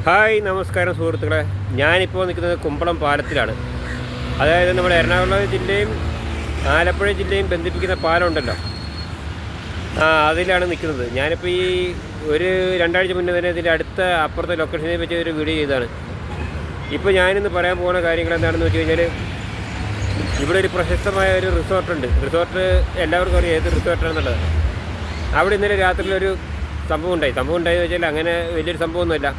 Hi നമസ്കാരം സുഹൃത്തുക്കളെ. ഞാനിപ്പോൾ നിൽക്കുന്നത് കുമ്പളം പാലത്തിലാണ്. അതായത് നമ്മുടെ എറണാകുളം ജില്ലയും ആലപ്പുഴ ജില്ലയും ബന്ധിപ്പിക്കുന്ന പാലമുണ്ടല്ലോ, അതിലാണ് നിൽക്കുന്നത്. ഞാനിപ്പോൾ ഈ ഒരു രണ്ടാഴ്ച മുന്നേ തന്നെ ഇതിൻ്റെ അടുത്ത അപ്പുറത്തെ ലൊക്കേഷനെ വെച്ച് ഒരു വീഡിയോ ചെയ്തതാണ്. ഇപ്പോൾ ഞാനിന്ന് പറയാൻ പോകുന്ന കാര്യങ്ങൾ എന്താണെന്ന് വെച്ച് കഴിഞ്ഞാൽ, ഇവിടെ ഒരു പ്രശസ്തമായ ഒരു റിസോർട്ടുണ്ട്. റിസോർട്ട് എല്ലാവർക്കും അറിയാം ഏത് റിസോർട്ടാണെന്നുള്ളത്. അവിടെ ഇന്നലെ രാത്രിയിലൊരു സംഭവം ഉണ്ടായെന്ന് വെച്ചാൽ അങ്ങനെ വലിയൊരു സംഭവമൊന്നുമില്ല.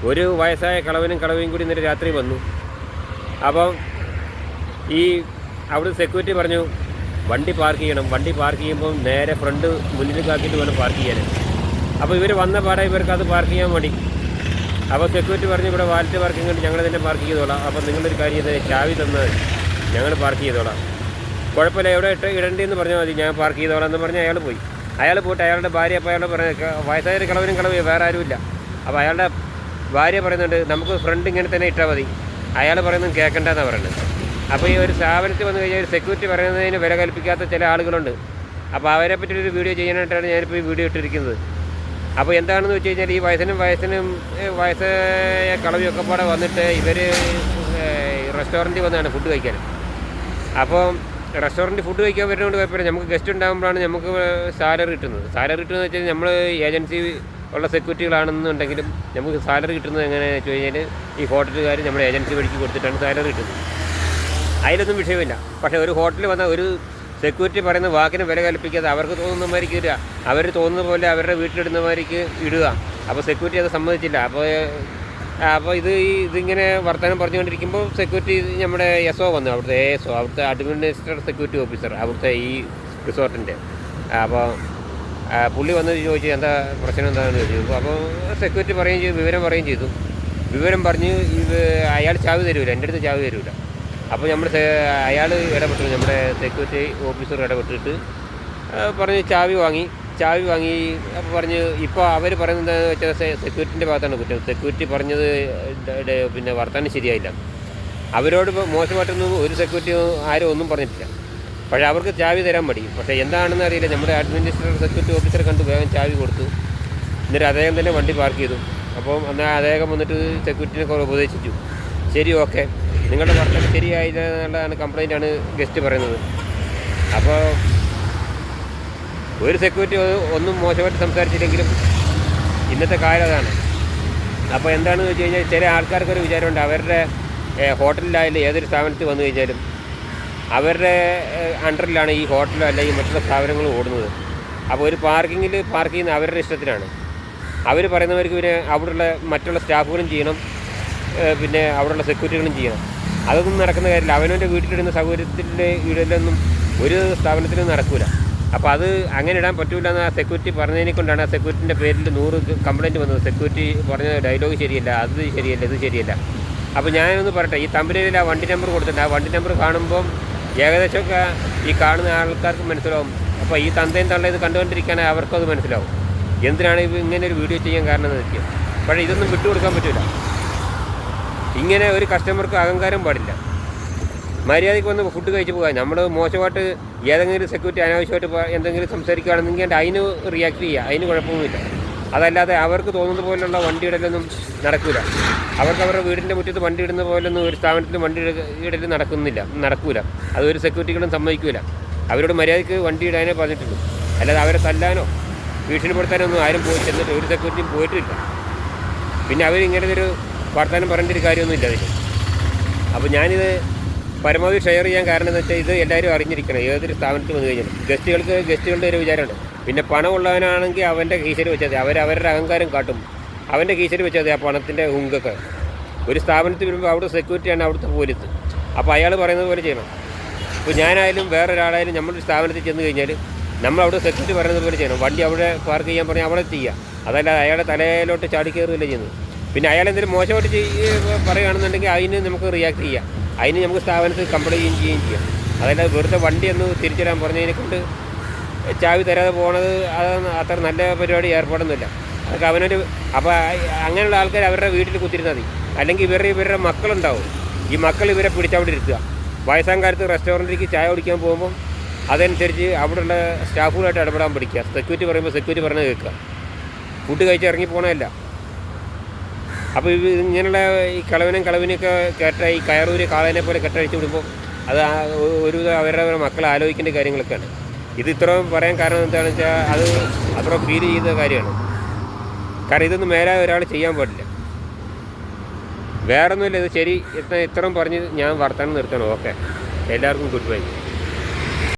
ഒരു വയസ്സായ കളവനും കൂടി ഇന്നലെ രാത്രി വന്നു. അപ്പം ഈ അവിടെ സെക്യൂരിറ്റി പറഞ്ഞു വണ്ടി പാർക്ക് ചെയ്യണം. വണ്ടി പാർക്ക് ചെയ്യുമ്പം നേരെ ഫ്രണ്ട് മുന്നിലേക്കാക്കിയിട്ട് വേണം പാർക്ക് ചെയ്യാൻ. അപ്പോൾ ഇവർ വന്ന പാടെ ഇവർക്ക് അത് പാർക്ക് ചെയ്യാൻ മതി. അപ്പോൾ സെക്യൂരിറ്റി പറഞ്ഞു ഇവിടെ വാലറ്റ് പാർക്കിംഗ് ഉണ്ട്, ഞങ്ങൾ തന്നെ പാർക്ക് ചെയ്തോളാം. അപ്പോൾ നിങ്ങളൊരു കാര്യം ചെയ്താൽ ചാവി തന്നാൽ ഞങ്ങൾ പാർക്ക് ചെയ്തോളാം, കുഴപ്പമില്ല, എവിടെ ഇടേണ്ടതെന്ന് പറഞ്ഞാൽ മതി, ഞാൻ പാർക്ക് ചെയ്തോളാം എന്ന് പറഞ്ഞ് അയാൾ പോയി. അയാൾ പോയിട്ട് അയാളുടെ ഭാര്യ, അപ്പോൾ അയാൾ പറഞ്ഞ വയസ്സായ കളവനും വേറെ ആരുമില്ല. അപ്പോൾ അയാളുടെ ഭാര്യ പറയുന്നുണ്ട് നമുക്ക് ഫ്രണ്ട് ഇങ്ങനെ തന്നെ ഇട്ടാൽ മതി. അയാൾ പറയുന്നത് കേൾക്കണ്ടെന്നാണ് പറയുന്നത്. അപ്പോൾ ഈ ഒരു സ്ഥാപനത്തിൽ വന്നു കഴിഞ്ഞാൽ ഒരു സെക്യൂരിറ്റി പറയുന്നതിന് വില കൽപ്പിക്കാത്ത ചില ആളുകളുണ്ട്. അപ്പോൾ അവരെ പറ്റിയൊരു വീഡിയോ ചെയ്യാനായിട്ടാണ് ഞാനിപ്പോൾ ഈ വീഡിയോ ഇട്ടിരിക്കുന്നത്. അപ്പോൾ എന്താണെന്ന് വെച്ച് കഴിഞ്ഞാൽ ഈ വയസ്സായ കളവിയൊക്കെ പാടെ വന്നിട്ട് ഇവർ റെസ്റ്റോറൻറ്റിൽ വന്നാണ് ഫുഡ് കഴിക്കാൻ. അപ്പോൾ റെസ്റ്റോറൻറ്റ് ഫുഡ് കഴിക്കാൻ വരുന്നതുകൊണ്ട് കുഴപ്പമില്ല, നമുക്ക് ഗസ്റ്റ് ഉണ്ടാകുമ്പോഴാണ് നമുക്ക് സാലറി കിട്ടുന്നത്. വെച്ചാൽ നമ്മൾ ഏജൻസി ഉള്ള സെക്യൂരിറ്റികളാണെന്നുണ്ടെങ്കിലും നമുക്ക് സാലറി കിട്ടുന്നത് എങ്ങനെയാണെന്ന് വെച്ച് കഴിഞ്ഞാൽ ഈ ഹോട്ടലുകാർ നമ്മുടെ ഏജൻസി വഴിക്ക് കൊടുത്തിട്ടാണ് സാലറി കിട്ടുന്നത്. അതിലൊന്നും വിഷയമില്ല. പക്ഷേ ഒരു ഹോട്ടലിൽ വന്ന ഒരു സെക്യൂരിറ്റി പറയുന്ന വാക്കിന് വില കൽപ്പിക്കാതെ അവർക്ക് തോന്നുന്ന മാതിരിക്ക് ഇടുക, അവർ തോന്നുന്ന പോലെ അവരുടെ വീട്ടിലിടുന്ന മാതിരിക്ക് ഇടുക. അപ്പോൾ സെക്യൂരിറ്റി അത് സമ്മതിച്ചില്ല. അപ്പോൾ ഇതിങ്ങനെ വർത്തമാനം പറഞ്ഞുകൊണ്ടിരിക്കുമ്പോൾ സെക്യൂരിറ്റി നമ്മുടെ എസ് ഒ വന്നു, അവിടുത്തെ ASO, അവിടുത്തെ അഡ്മിനിസ്ട്രേറ്റീവ് സെക്യൂരിറ്റി ഓഫീസർ അവിടുത്തെ ഈ റിസോർട്ടിൻ്റെ. അപ്പോൾ പുള്ളി വന്ന് ചോദിച്ചു എന്താ പ്രശ്നം എന്താണെന്ന് ചോദിച്ചു. അപ്പോൾ സെക്യൂരിറ്റി വിവരം പറയുകയും ചെയ്തു. വിവരം പറഞ്ഞ് അയാൾ ചാവി തരൂല, എൻ്റെ അടുത്ത് ചാവി തരൂല. അപ്പോൾ അയാൾ ഇടപെട്ടു, നമ്മുടെ സെക്യൂരിറ്റി ഓഫീസർ ഇടപെട്ടിട്ട് പറഞ്ഞ് ചാവി വാങ്ങി. അപ്പോൾ പറഞ്ഞ് ഇപ്പോൾ അവർ പറയുന്നത് എന്താണെന്ന് വെച്ചാൽ സെക്യൂരിറ്റിൻ്റെ ഭാഗത്താണ് കുറ്റം. സെക്യൂരിറ്റി പറഞ്ഞത് പിന്നെ വർത്താനം ശരിയായില്ല. അവരോട് മോശമായിട്ടൊന്നും ഒരു സെക്യൂരിറ്റി ആരും ഒന്നും പറഞ്ഞിട്ടില്ല. പക്ഷേ അവർക്ക് ചാവി തരാൻ മതി. പക്ഷേ എന്താണെന്ന് അറിയില്ല, നമ്മുടെ അഡ്മിനിസ്ട്രേറ്റീവ് സെക്യൂരിറ്റി ഓഫീസറെ കണ്ട് വേഗം ചാവി കൊടുത്തു. എന്നിട്ട് അദ്ദേഹം തന്നെ വണ്ടി പാർക്ക് ചെയ്തു. അപ്പം എന്നാൽ അദ്ദേഹം വന്നിട്ട് സെക്യൂരിറ്റിനെ ഉപദേശിച്ചു, ശരി ഓക്കെ, നിങ്ങളുടെ വർത്തമാനം ശരിയായില്ല എന്നുള്ളതാണ് കംപ്ലയിൻ്റാണ് ഗസ്റ്റ് പറയുന്നത്. അപ്പോൾ ഒരു സെക്യൂരിറ്റി ഒന്നും മോശമായിട്ട് സംസാരിച്ചില്ലെങ്കിലും ഇന്നത്തെ കാലം അതാണ്. അപ്പോൾ എന്താണെന്ന് വെച്ച് കഴിഞ്ഞാൽ ചില ആൾക്കാർക്കൊരു വിചാരമുണ്ട്, അവരുടെ ഹോട്ടലിലായാലും ഏതൊരു സ്ഥാപനത്തിൽ വന്നു കഴിഞ്ഞാലും അവരുടെ അണ്ടറിലാണ് ഈ ഹോട്ടലോ അല്ലെങ്കിൽ മറ്റുള്ള സ്ഥാപനങ്ങൾ ഓടുന്നത്. അപ്പോൾ ഒരു പാർക്കിങ്ങിൽ പാർക്ക് ചെയ്യുന്ന അവരുടെ ഇഷ്ടത്തിനാണ്. അവർ പറയുന്നവർക്ക് പിന്നെ അവിടെയുള്ള മറ്റുള്ള സ്റ്റാഫുകളും ചെയ്യണം, പിന്നെ അവിടെയുള്ള സെക്യൂരിറ്റികളും ചെയ്യണം. അതൊന്നും നടക്കുന്ന കാര്യമില്ല. അവനവൻ്റെ വീട്ടിലിടുന്ന സൗകര്യത്തിൻ്റെ ഇടലൊന്നും ഒരു സ്ഥാപനത്തിലും നടക്കില്ല. അപ്പോൾ അത് അങ്ങനെ ഇടാൻ പറ്റില്ല എന്ന് ആ സെക്യൂരിറ്റി പറഞ്ഞതിനെ കൊണ്ടാണ് ആ സെക്യൂരിറ്റിൻ്റെ പേരിൽ 100 കംപ്ലയിൻറ്റ് വന്നത്. സെക്യൂരിറ്റി പറഞ്ഞ ഡയലോഗ് ശരിയല്ല, അത് ശരിയല്ല, ഇത് ശരിയല്ല. അപ്പോൾ ഞാനൊന്ന് പറയട്ടെ, ഈ തമ്പനിയിൽ ആ വണ്ടി നമ്പർ കൊടുത്തിട്ടുണ്ട്. ആ വണ്ടി നമ്പർ കാണുമ്പം ഏകദേശമൊക്കെ ഈ കാണുന്ന ആൾക്കാർക്ക് മനസ്സിലാവും. അപ്പോൾ ഈ തന്തയും തള്ളയും ഇത് കണ്ടുകൊണ്ടിരിക്കുകയാണെങ്കിൽ അവർക്കും അത് മനസ്സിലാവും എന്തിനാണ് ഇങ്ങനെ ഒരു വീഡിയോ ചെയ്യാൻ കാരണം എന്ന് വെച്ചാൽ. പക്ഷേ ഇതൊന്നും വിട്ടുകൊടുക്കാൻ പറ്റില്ല. ഇങ്ങനെ ഒരു കസ്റ്റമർക്ക് അഹങ്കാരം പാടില്ല. മര്യാദയ്ക്ക് വന്ന് ഫുഡ് കഴിച്ച് പോകാൻ. നമ്മൾ മോശമായിട്ട് ഏതെങ്കിലും സെക്യൂരിറ്റി അനാവശ്യമായിട്ട് എന്തെങ്കിലും സംസാരിക്കുകയാണെന്നെങ്കിൽ അതിന് റിയാക്ട് ചെയ്യുക, അതിന് കുഴപ്പമൊന്നുമില്ല. അതല്ലാതെ അവർക്ക് തോന്നുന്ന പോലുള്ള വണ്ടി ഇടലൊന്നും നടക്കില്ല. അവർക്ക് അവരുടെ വീടിൻ്റെ മുറ്റത്ത് വണ്ടി ഇടുന്ന പോലൊന്നും ഒരു സ്ഥാപനത്തിൽ വണ്ടി ഇടൽ നടക്കൂല. അത് ഒരു സെക്യൂരിറ്റികളും സമ്മതിക്കില്ല. അവരോട് മര്യാദയ്ക്ക് വണ്ടി ഇടാനേ പറഞ്ഞിട്ടുള്ളൂ. അല്ലാതെ അവരെ തല്ലാനോ ഭീഷണിപ്പെടുത്താനോ ഒന്നും ആരും പോയി ചെന്നിട്ട് ഒരു സെക്യൂരിറ്റിയും പോയിട്ടില്ല. പിന്നെ അവരിങ്ങനെ ഒരു വർത്തമാനം പറയേണ്ട ഒരു കാര്യമൊന്നുമില്ല അതിന്. അപ്പോൾ ഞാനിത് പരമാവധി ഷെയർ ചെയ്യാൻ കാരണം എന്ന് വെച്ചാൽ ഇത് എല്ലാവരും അറിഞ്ഞിരിക്കണം. ഏതൊരു സ്ഥാപനത്തിൽ വന്നു കഴിഞ്ഞാൽ ഗസ്റ്റുകളുടെ ഒരു വിചാരമുണ്ട്. പിന്നെ പണമുള്ളവനാണെങ്കിൽ അവൻ്റെ കീശയിൽ വെച്ചാൽ അവരുടെ അഹങ്കാരം കാട്ടും. അവൻ്റെ കീശയിൽ വെച്ചാൽ ആ പണത്തിൻ്റെ ഹുങ്കൊക്കെ. ഒരു സ്ഥാപനത്തിൽ വരുമ്പോൾ അവിടെ സെക്യൂരിറ്റിയാണ് അവിടുത്തെ പോലീസ്. അപ്പോൾ അയാൾ പറയുന്നത് പോലെ ചെയ്യണം. ഇപ്പോൾ ഞാനായാലും വേറൊരാളായാലും നമ്മളൊരു സ്ഥാപനത്തിൽ ചെന്ന് കഴിഞ്ഞാൽ നമ്മളവിടെ സെക്യൂരിറ്റി പറയുന്നത് പോലെ ചെയ്യണം. വണ്ടി അവിടെ പാർക്ക് ചെയ്യാൻ പറഞ്ഞാൽ അവിടെ ചെയ്യുക. അതല്ലാതെ അയാളുടെ തലയിലോട്ട് ചാടിക്കയറുകയല്ലേ ചെയ്യുന്നത്. പിന്നെ അയാൾ എന്തെങ്കിലും മോശമായിട്ട് പറയുകയാണെന്നുണ്ടെങ്കിൽ അതിന് നമുക്ക് റിയാക്ട് ചെയ്യാം. അതിന് നമുക്ക് സ്ഥാപനത്തിൽ കംപ്ലയിൻറ്റ് ചെയ്യുകയും ചെയ്യാം. അതല്ലാതെ വെറുതെ വണ്ടി ഒന്ന് തിരിച്ചിടാൻ പറഞ്ഞതിനെ കൊണ്ട് ചാവി തരാതെ പോകുന്നത് അത് അത്ര നല്ല പരിപാടി ഏർപ്പാടൊന്നുമില്ല. അതൊക്കെ അവനൊരു അപ്പോൾ അങ്ങനെയുള്ള ആൾക്കാർ അവരുടെ വീട്ടിൽ കുത്തിരുന്നാൽ മതി. അല്ലെങ്കിൽ ഇവരുടെ മക്കളുണ്ടാവും. ഈ മക്കൾ ഇവരെ പിടിച്ചവിടെ ഇരുത്തുക. വയസ്സാം കാലത്ത് റെസ്റ്റോറൻറ്റിലേക്ക് ചായ കുടിക്കാൻ പോകുമ്പം അതനുസരിച്ച് അവിടെയുള്ള സ്റ്റാഫുകളായിട്ട് ഇടപെടാൻ പഠിക്കുക. സെക്യൂരിറ്റി പറയുമ്പോൾ സെക്യൂരിറ്റി പറഞ്ഞത് കേൾക്കുക. ഫുഡ് കഴിച്ച് ഇറങ്ങി പോകണമല്ല. അപ്പോൾ ഇങ്ങനെയുള്ള ഈ കളവിനെയൊക്കെ ഈ കയറൂര് കാളേനെ പോലെ കെട്ടഴിച്ച് വിടുമ്പോൾ അത് ഒരു അവരുടെ മക്കൾ ആലോചിക്കേണ്ട കാര്യങ്ങളൊക്കെയാണ്. ഇത് ഇത്രയും പറയാൻ കാരണം എന്താണെന്ന് വെച്ചാൽ അത് അത്ര ഫീൽ ചെയ്യുന്ന കാര്യമാണ്. കാരണം ഇതൊന്നും മേലെ ഒരാൾ ചെയ്യാൻ പാടില്ല. വേറൊന്നുമില്ല, ഇത് ശരി. ഇത്രയും പറഞ്ഞ് ഞാൻ വർത്തമാനം നിർത്തണം. ഓക്കെ, എല്ലാവർക്കും ഗുഡ് ബൈ.